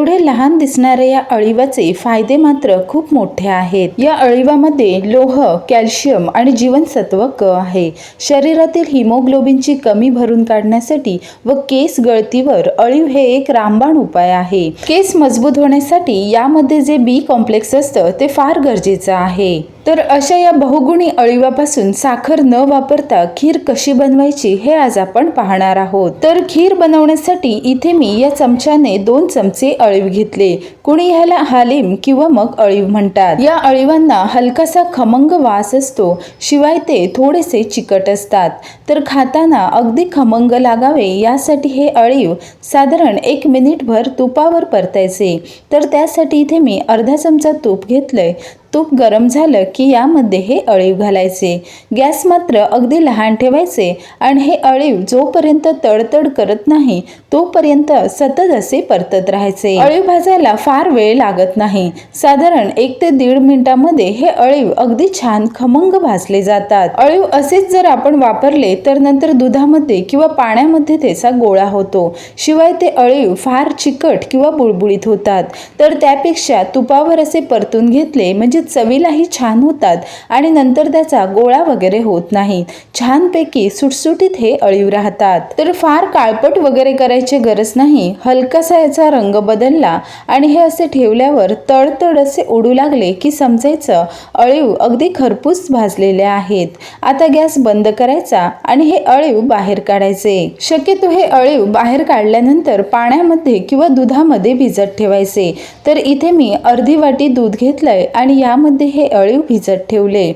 एवढे लहान दिसणाऱ्या या अळीवाचे फायदे मात्र खूप मोठे आहेत। या अळीवामध्ये लोह, कॅल्शियम आणि जीवनसत्व क आहे। शरीरातील हिमोग्लोबिनची कमी भरून काढण्यासाठी व केस गळतीवर अळीव हे एक रामबाण उपाय आहे। केस मजबूत होण्यासाठी यामध्ये जे बी कॉम्प्लेक्स असतं ते फार गरजेचं आहे। तर अशा या बहुगुणी अळीवापासून साखर न वापरता खीर कशी बनवायची हे आज आपण पाहणार आहोत। तर खीर बनवण्यासाठी इथे मी या चमच्याने 2 चमचे अळीव घेतले। कुणी ह्याला हालीम किंवा मग अळीव म्हणतात। या अळीवांना हलकासा खमंग वास असतो, शिवाय ते थोडेसे चिकट असतात। तर खाताना अगदी खमंग लागावे यासाठी हे अळीव साधारण 1 मिनिटभर तुपावर परतायचे। तर त्यासाठी इथे मी अर्धा चमचा तूप घेतलंय। तूप गरम झालं की यामध्ये हे अळीव घालायचे। गॅस मात्र अगदी लहान ठेवायचे आणि हे अळीव जोपर्यंत तडतड करत नाही तोपर्यंत सतत असे परतत राहायचे। अळीव भाजायला फार वेळ लागत नाही, साधारण 1 ते 1.5 मिनिटांमध्ये हे अळीव अगदी छान खमंग भाजले जातात। अळीव असेच जर आपण वापरले तर नंतर दुधामध्ये किंवा पाण्यामध्ये त्याचा गोळा होतो, शिवाय ते अळीव फार चिकट किंवा बुळबुळीत होतात। तर त्यापेक्षा तुपावर असे परतून घेतले म्हणजे चवीलाही छान होतात आणि नंतर त्याचा गोळा वगैरे होत नाही। छानपैकी सुटसुटीत हे अळीव राहतात। तर फार काळपट वगैरे करायची गरज नाही। हलकासा याचा रंग बदलला आणि हे असे ठेवल्यावर तडतड असे उडू लागले की समजायचं अळीव अगदी खरपूस भाजलेले आहेत। आता गॅस बंद करायचा आणि हे अळीव बाहेर काढायचे। शक्यतो हे अळीव बाहेर काढल्यानंतर पाण्यामध्ये किंवा दुधामध्ये भिजत ठेवायचे। तर इथे मी अर्धी वाटी दूध घेतलंय आणि यामध्ये हे अळीव भिजत ठेवले।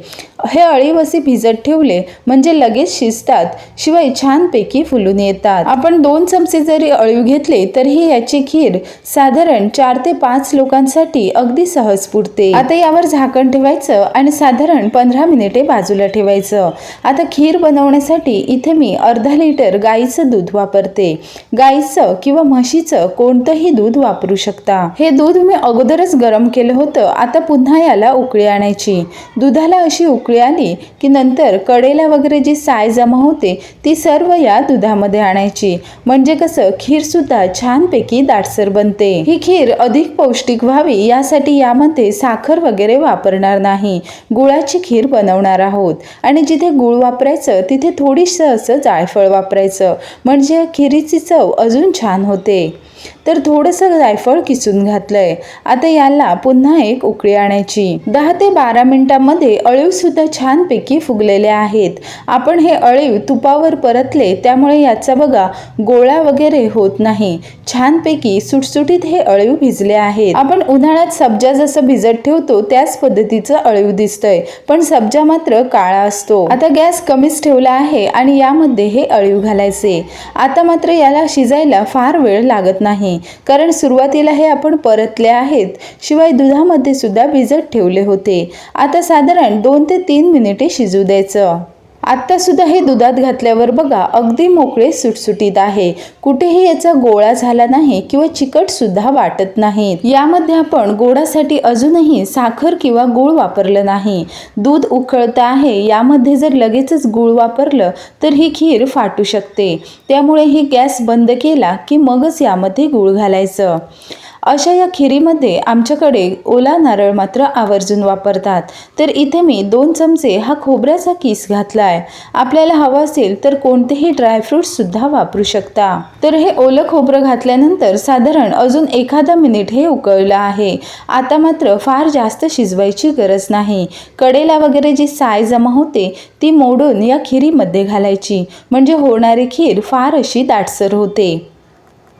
हे अळीव असे भिजत ठेवले म्हणजे लगेच शिजतात, शिवाय छानपैकी फुलून येतात। आपण 2 चमचे जरी अळीव घेतले तरीही याची खीर साधारण 4 ते 5 लोकांसाठी अगदी सहज पुरते। आता यावर झाकण ठेवायचं आणि साधारण 15 मिनिटे बाजूला ठेवायचं। आता खीर बनवण्यासाठी इथे मी अर्धा लिटर गाईचं दूध वापरते। गाईचं किंवा म्हशीचं कोणतंही दूध वापरू शकता। हे दूध मी अगोदरच गरम केलं होतं। आता पुन्हा याला उकळी आणायची। दुधाला अशी उकळी आली की नंतर कडेला वगैरे जी साय जमा होते ती सर्व या दुधामध्ये आणायची, म्हणजे कसं खीर सुद्धा छानपैकी दाटसर बनते। ही खीर अधिक पौष्टिक व्हावी यासाठी यामध्ये साखर वगैरे वापरणार नाही, गुळाची खीर बनवणार आहोत। आणि जिथे गुळ वापरायचं तिथे थोडीसं असं जायफळ वापरायचं, म्हणजे खीरीची चव अजून छान होते। तर थोडंसं जायफळ किसून घातलंय। आता याला पुन्हा एक उकळी आणायची। 10 ते 12 मिनिटांमध्ये अळीव सुद्धा छानपैकी फुगलेले आहेत। आपण हे अळीव तुपावर परतले त्यामुळे याचा बघा गोळा वगैरे होत नाही। छानपैकी सुटसुटीत हे अळीव भिजले आहेत। आपण उन्हाळ्यात सब्जा जसं भिजत ठेवतो त्याच पद्धतीचं अळीव दिसतंय, पण सब्जा मात्र काळा असतो। आता गॅस कमीच ठेवला आहे आणि यामध्ये हे अळीव घालायचे। आता मात्र याला शिजायला फार वेळ लागत नाही, कारण सुरुवातीला हे आपण परतले आहेत, शिवाय दुधामध्ये सुद्धा भिजत ठेवले होते। आता साधारण 2 ते 3 मिनिटे शिजू द्यायचं। आता सुद्धा हे दुधात घातल्यावर बघा अगदी मोकळे सुटसुटीत आहे, कुठेही याचा गोळा झाला नाही किंवा चिकट सुद्धा वाटत नाही। यामध्ये आपण गोडासाठी अजूनही साखर किंवा गूळ वापरलं नाही। दूध उकळतं आहे, यामध्ये जर लगेचच गूळ वापरलं तर ही खीर फाटू शकते, त्यामुळे ही गॅस बंद केला की मगच यामध्ये गूळ घालायचं। अशा या खिरीमध्ये आमच्याकडे ओला नारळ मात्र आवर्जून वापरतात। तर इथे मी 2 चमचे हा खोबऱ्याचा किस घातलाय। आपल्याला हवं असेल तर कोणतेही ड्रायफ्रूट्स सुद्धा वापरू शकता। तर हे ओलं खोबरं घातल्यानंतर साधारण अजून एखादा मिनिट हे उकळलं आहे। आता मात्र फार जास्त शिजवायची गरज नाही। कडेला वगैरे जी साय जमा होते ती मोडून या खिरीमध्ये घालायची, म्हणजे होणारी खीर फार अशी दाटसर होते।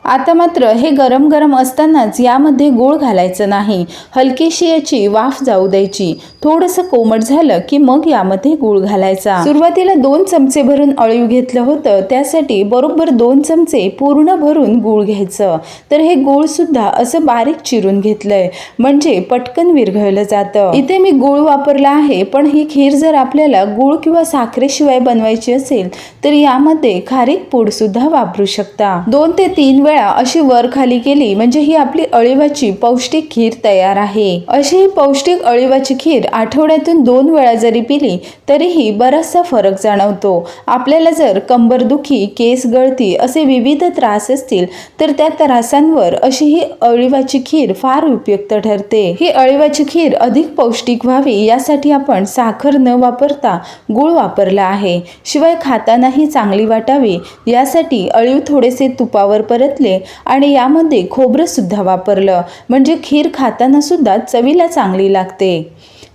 आता मात्र हे गरम गरम असतानाच यामध्ये गूळ घालायचं नाही, हलकीशी याची वाफ जाऊ द्यायची। थोडंसं कोमट झालं की मग यामध्ये गूळ घालायचा। सुरुवातीला 2 चमचे भरून अळीव घेतलं होतं, त्यासाठी बरोबर 2 चमचे पूर्ण भरून गूळ घ्यायचं। तर हे गूळ सुद्धा असं बारीक चिरून घेतलंय, म्हणजे पटकन विरघळलं जातं। इथे मी गूळ वापरला आहे, पण ही खीर जर आपल्याला गूळ किंवा साखरेशिवाय बनवायची असेल तर यामध्ये खारीक पूड सुद्धा वापरू शकता। 2 ते 3 वेळा वेळा अशी वर खाली केली म्हणजे ही आपली अळीवाची पौष्टिक खीर तयार आहे। अशी ही पौष्टिक अळीवाची खीर आठवड्यातून 2 वेळा जरी पिली तरीही बराचसा फरक जाणवतो। आपल्याला जर कंबरदुखी, केस गळती असे विविध त्रास असतील तर त्या त्रासांवर अशी ही अळीवाची खीर फार उपयुक्त ठरते। ही अळीवाची खीर अधिक पौष्टिक व्हावी यासाठी आपण साखर न वापरता गूळ वापरला आहे। शिवाय खातानाही चांगली वाटावी यासाठी अळीव थोडेसे तुपावर परतले आणि यामध्ये खोबरं सुद्धा वापरलं म्हणजे खीर खाताना सुद्धा चवीला चांगली लागते।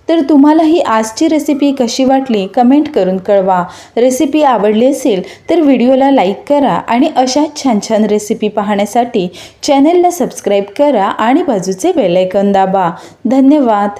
तर तुम्हाला ही आजची रेसिपी कशी वाटली कमेंट करून कळवा। रेसिपी आवडली असेल तर व्हिडिओला लाईक करा आणि अशा छान छान रेसिपी पाहण्यासाठी चॅनलला सबस्क्राईब करा आणि बाजूचे बेल आयकॉन दाबा। धन्यवाद।